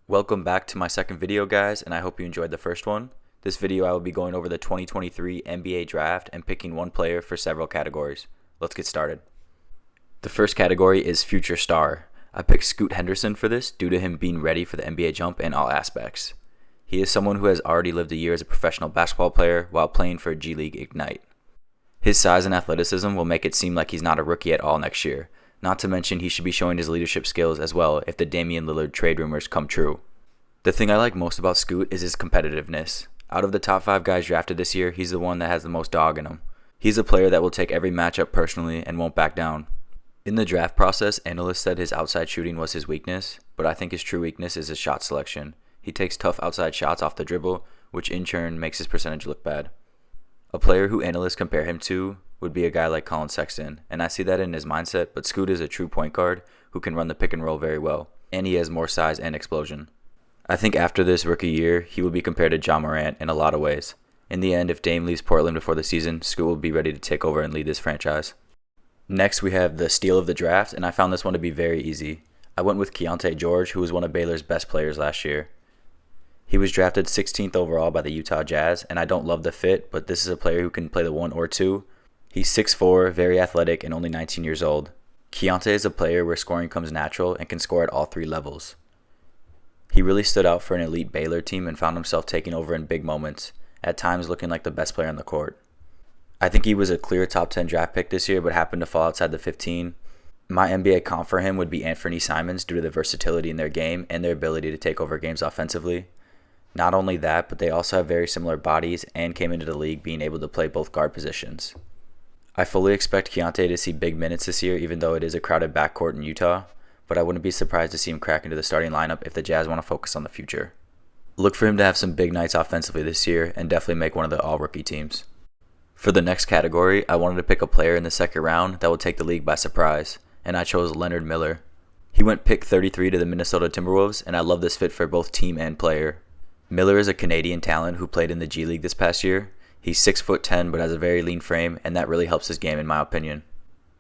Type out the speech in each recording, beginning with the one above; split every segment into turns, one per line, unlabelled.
Welcome back to my second video, guys, and I hope you enjoyed the first one. This video I will be going over the 2023 NBA Draft and picking one player for several categories. Let's get started. The first category is Future Star. I picked Scoot Henderson for this due to him being ready for the NBA jump in all aspects. He is someone who has already lived a year as a professional basketball player while playing for G League Ignite. His size and athleticism will make it seem like he's not a rookie at all next year. Not to mention he should be showing his leadership skills as well if the Damian Lillard trade rumors come true. The thing I like most about Scoot is his competitiveness. Out of the top 5 guys drafted this year, he's the one that has the most dog in him. He's a player that will take every matchup personally and won't back down. In the draft process, analysts said his outside shooting was his weakness, but I think his true weakness is his shot selection. He takes tough outside shots off the dribble, which in turn makes his percentage look bad. A player who analysts compare him to would be a guy like Colin Sexton, and I see that in his mindset, but Scoot is a true point guard who can run the pick and roll very well, and he has more size and explosion. I think after this rookie year, he will be compared to Ja Morant in a lot of ways. In the end, if Dame leaves Portland before the season, Scoot will be ready to take over and lead this franchise. Next, we have the steal of the draft, and I found this one to be very easy. I went with Keyonte George, who was one of Baylor's best players last year. He was drafted 16th overall by the Utah Jazz, and I don't love the fit, but this is a player who can play the 1 or 2. He's 6'4", very athletic, and only 19 years old. Keyonte is a player where scoring comes natural and can score at all 3 levels. He really stood out for an elite Baylor team and found himself taking over in big moments, at times looking like the best player on the court. I think he was a clear top 10 draft pick this year, but happened to fall outside the 15. My NBA comp for him would be Anthony Simons due to the versatility in their game and their ability to take over games offensively. Not only that, but they also have very similar bodies and came into the league being able to play both guard positions. I fully expect Keyonte to see big minutes this year, even though it is a crowded backcourt in Utah, but I wouldn't be surprised to see him crack into the starting lineup if the Jazz want to focus on the future. Look for him to have some big nights offensively this year and definitely make one of the all-rookie teams. For the next category, I wanted to pick a player in the second round that will take the league by surprise, and I chose Leonard Miller. He went pick 33 to the Minnesota Timberwolves, and I love this fit for both team and player. Miller is a Canadian talent who played in the G League this past year. He's 6'10", but has a very lean frame, and that really helps his game in my opinion.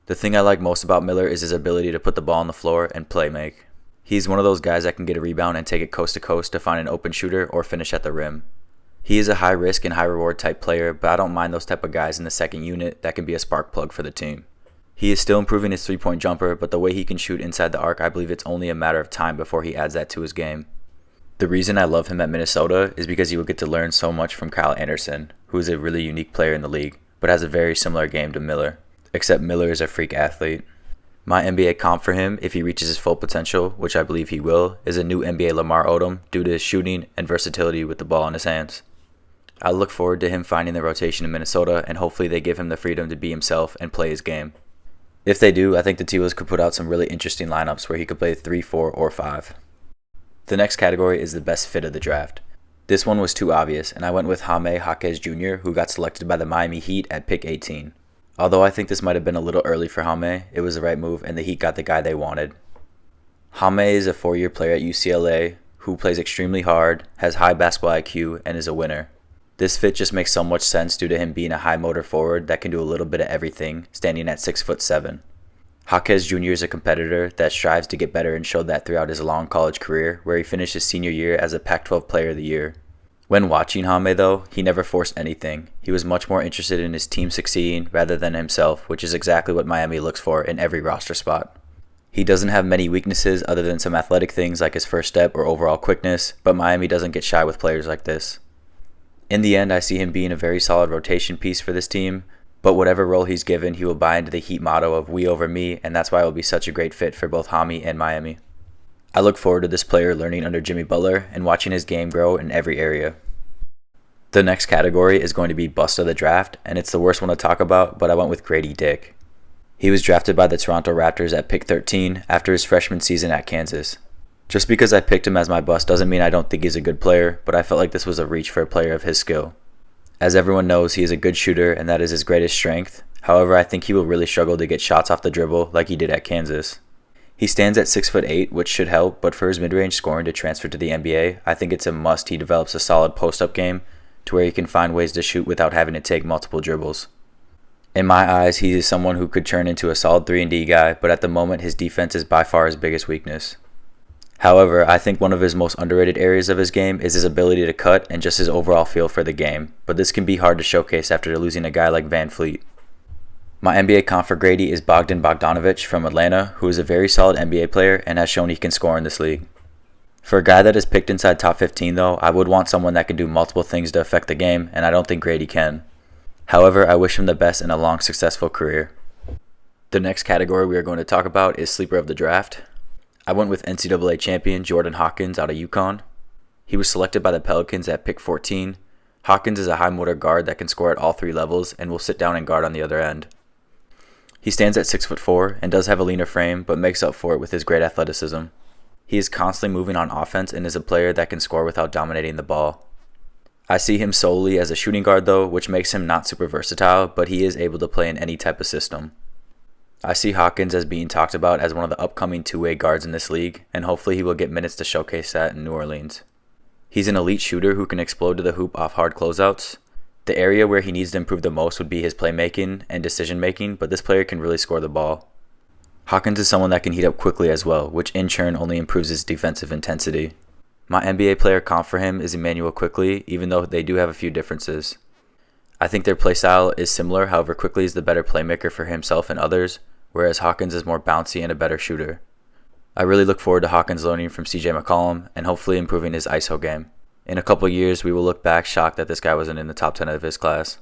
The thing I like most about Miller is his ability to put the ball on the floor and play make. He's one of those guys that can get a rebound and take it coast to coast to find an open shooter or finish at the rim. He is a high risk and high reward type player, but I don't mind those type of guys in the second unit that can be a spark plug for the team. He is still improving his 3-point jumper, but the way he can shoot inside the arc, I believe it's only a matter of time before he adds that to his game. The reason I love him at Minnesota is because he will get to learn so much from Kyle Anderson, who is a really unique player in the league, but has a very similar game to Miller, except Miller is a freak athlete. My NBA comp for him, if he reaches his full potential, which I believe he will, is a new NBA Lamar Odom due to his shooting and versatility with the ball in his hands. I look forward to him finding the rotation in Minnesota, and hopefully they give him the freedom to be himself and play his game. If they do, I think the T-Wolves could put out some really interesting lineups where he could play 3, 4, or 5. The next category is the best fit of the draft. This one was too obvious, and I went with Jaime Jaquez Jr., who got selected by the Miami Heat at pick 18. Although I think this might have been a little early for Jaime, it was the right move, and the Heat got the guy they wanted. Jaime is a 4-year player at UCLA who plays extremely hard, has high basketball IQ, and is a winner. This fit just makes so much sense due to him being a high motor forward that can do a little bit of everything, standing at 6'7". Jaquez Jr. is a competitor that strives to get better and showed that throughout his long college career, where he finished his senior year as a Pac-12 Player of the Year. When watching Jaime though, he never forced anything. He was much more interested in his team succeeding rather than himself, which is exactly what Miami looks for in every roster spot. He doesn't have many weaknesses other than some athletic things like his first step or overall quickness, but Miami doesn't get shy with players like this. In the end, I see him being a very solid rotation piece for this team, but whatever role he's given, he will buy into the Heat motto of we over me, and that's why it will be such a great fit for both Jaime and Miami. I look forward to this player learning under Jimmy Butler and watching his game grow in every area. The next category is going to be Bust of the Draft, and it's the worst one to talk about, but I went with Grady Dick. He was drafted by the Toronto Raptors at pick 13 after his freshman season at Kansas. Just because I picked him as my bust doesn't mean I don't think he's a good player, but I felt like this was a reach for a player of his skill. As everyone knows, he is a good shooter, and that is his greatest strength. However, I think he will really struggle to get shots off the dribble like he did at Kansas. He stands at 6'8", which should help, but for his mid-range scoring to transfer to the NBA, I think it's a must he develops a solid post-up game to where he can find ways to shoot without having to take multiple dribbles. In my eyes, he is someone who could turn into a solid 3-and-D guy, but at the moment his defense is by far his biggest weakness. However, I think one of his most underrated areas of his game is his ability to cut and just his overall feel for the game, but this can be hard to showcase after losing a guy like Van Fleet. My NBA comp for Grady is Bogdan Bogdanovic from Atlanta, who is a very solid NBA player and has shown he can score in this league. For a guy that is picked inside top 15 though, I would want someone that can do multiple things to affect the game, and I don't think Grady can. However, I wish him the best in a long, successful career. The next category we are going to talk about is Sleeper of the Draft. I went with NCAA champion Jordan Hawkins out of UConn. He was selected by the Pelicans at pick 14. Hawkins is a high motor guard that can score at all three levels and will sit down and guard on the other end. He stands at 6'4" and does have a leaner frame, but makes up for it with his great athleticism. He is constantly moving on offense and is a player that can score without dominating the ball. I see him solely as a shooting guard though, which makes him not super versatile, but he is able to play in any type of system. I see Hawkins as being talked about as one of the upcoming two-way guards in this league, and hopefully he will get minutes to showcase that in New Orleans. He's an elite shooter who can explode to the hoop off hard closeouts. The area where he needs to improve the most would be his playmaking and decision-making, but this player can really score the ball. Hawkins is someone that can heat up quickly as well, which in turn only improves his defensive intensity. My NBA player comp for him is Immanuel Quickley, even though they do have a few differences. I think their playstyle is similar, however Quickley is the better playmaker for himself and others, whereas Hawkins is more bouncy and a better shooter. I really look forward to Hawkins learning from CJ McCollum and hopefully improving his ISO game. In a couple years, we will look back shocked that this guy wasn't in the top 10 of his class.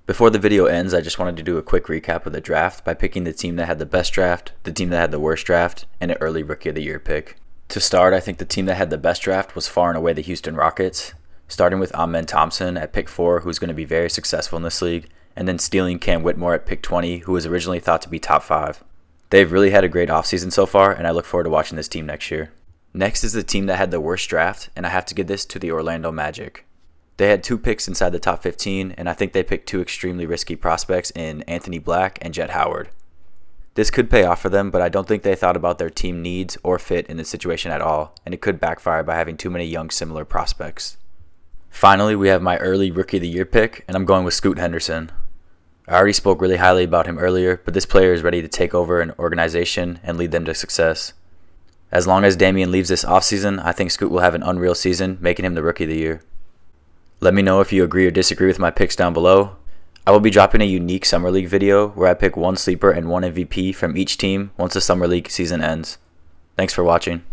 Before the video ends, I just wanted to do a quick recap of the draft by picking the team that had the best draft, the team that had the worst draft, and an early Rookie of the Year pick. To start, I think the team that had the best draft was far and away the Houston Rockets, starting with Amen Thompson at pick 4, who's going to be very successful in this league, and then stealing Cam Whitmore at pick 20, who was originally thought to be top 5. They've really had a great offseason so far, and I look forward to watching this team next year. Next is the team that had the worst draft, and I have to give this to the Orlando Magic. They had 2 picks inside the top 15, and I think they picked 2 extremely risky prospects in Anthony Black and Jet Howard. This could pay off for them, but I don't think they thought about their team needs or fit in this situation at all, and it could backfire by having too many young similar prospects. Finally, we have my early Rookie of the Year pick, and I'm going with Scoot Henderson. I already spoke really highly about him earlier, but this player is ready to take over an organization and lead them to success. As long as Damian leaves this offseason, I think Scoot will have an unreal season, making him the Rookie of the Year. Let me know if you agree or disagree with my picks down below. I will be dropping a unique Summer League video where I pick one sleeper and one MVP from each team once the Summer League season ends. Thanks for watching.